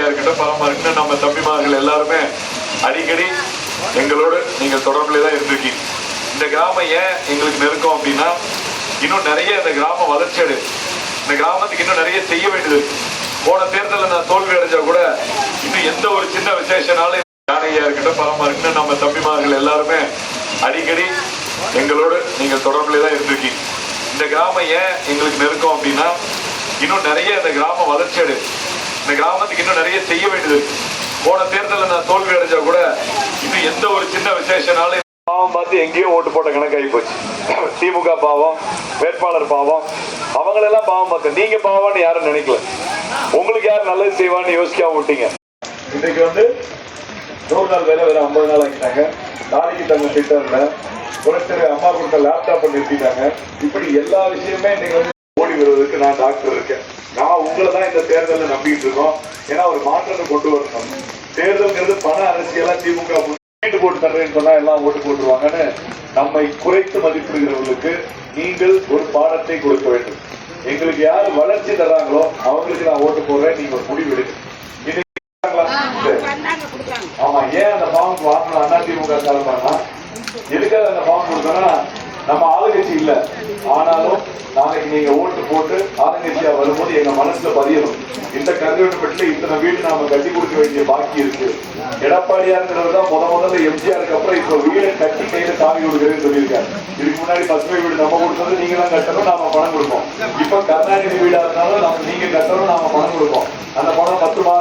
ஜானகியா இருக்கட்டும், பரமா இருக்கட்டும், நம்ம தம்பிமார்கள் எல்லாருமே அடிக்கடி எங்களோடு நீங்கள் தொடர்புல தான் இருந்திருக்கீங்க. இந்த கிராமம் ஏன் எங்களுக்கு நெருக்கம் அப்படின்னா, இன்னும் நிறைய இந்த கிராமம் வளர்ச்சி அடையுது. இந்த கிராமத்துக்கு இன்னும் நிறைய செய்ய வேண்டியது இருக்கு. போன தேர்தலில் நான் தோல்வி அடைஞ்சா கூட இன்னும் எந்த ஒரு சின்ன விசேஷனாலும் ஜானகியா இருக்கட்டும், பரமா இருக்கட்டும், நம்ம தம்பிமார்கள் எல்லாருமே அடிக்கடி எங்களோடு நீங்கள் தொடர்புல தான் இருந்திருக்கீங்க. இந்த கிராமம் ஏன் எங்களுக்கு நெருக்கம் அப்படின்னா, இன்னும் நிறைய இந்த கிராமம் வளர்ச்சி அடையுது. இந்த கிராமத்துக்கு இன்னும் நிறைய செய்ய வேண்டியது இருக்கு. போன தேர்தலில் நான் தோல்வி அடைஞ்சா கூட இன்னும் எந்த ஒரு சின்ன விசேஷனாலும் பாவம் பார்த்து எங்கேயோ ஓட்டு போட்ட கணக்காகி போச்சு. திமுக பாவம், வேட்பாளர் பாவம், அவங்களெல்லாம் பாவம் பார்த்து நீங்க பாவம்னு யாரும் நினைக்கல. உங்களுக்கு யார் நல்லது செய்வான்னு யோசிக்காம விட்டீங்க. இன்னைக்கு 100 நாள் வேலை வேற 50 நாள் ஆகிட்டாங்க. நாளைக்கு தங்க திட்டம் இல்லை, ஒருத்தர் அம்மா கொடுத்த லேப்டாப் நிறுத்திட்டாங்க. இப்படி எல்லா விஷயமே நீங்க ஓடி வருவதற்கு நான் டாக்டர் இருக்கேன். நான் உங்களை தான் இந்த தேர்தலில் நம்பிக்கிட்டு இருக்கோம். ஏன்னா ஒரு மாற்றத்தை கொண்டு வரணும். தேர்தல்ங்கிறது பண அரசியலா திமுக வீட்டு போட்டு தர்றேன்னு சொன்னா எல்லாம் ஓட்டு போட்டுருவாங்கன்னு நம்மை குறைத்து மதிப்பிடுகிறவர்களுக்கு நீங்கள் ஒரு பாடத்தை கொடுக்க வேண்டும். எங்களுக்கு யாரு வளர்ச்சி தர்றாங்களோ அவங்களுக்கு நான் ஓட்டு போடுறேன், நீங்க ஒரு முடிவு எடுங்க. ஆமா, ஏன் அந்த ஃபார்ம் வாங்கலாம் அதிமுக சார்பானா, எதுக்காக அந்த ஃபார்ம் கொடுத்தோம்னா நம்ம ஆளுங்கட்சி இல்ல, ஆனாலும் நாளைக்கு நீங்க ஓட்டு போட்டு ஆளுங்கட்சியா வரும்போது எங்க மனசுல பதியணும். இந்த கருவேட்டுப்பட்டில இத்தனை வீடு நாம கட்டி கொடுக்க வேண்டிய பாக்கி இருக்கு. எடப்பாடியாருங்கிறதுதான் முதல்ல எம்ஜிஆருக்கு அப்புறம் இப்ப வீடை கட்டி கையில சாமி கொடுக்குறேன்னு சொல்லியிருக்காரு. இதுக்கு முன்னாடி பசுமை வீடு நம்ம கொடுத்தது நீங்க தான் கட்டணும், நாம பணம் கொடுப்போம். இப்ப கருணாநிதி வீடா இருந்தாலும் நீங்க கட்டணும், நாம பணம் கொடுப்போம். அந்த பணம் பத்துமா?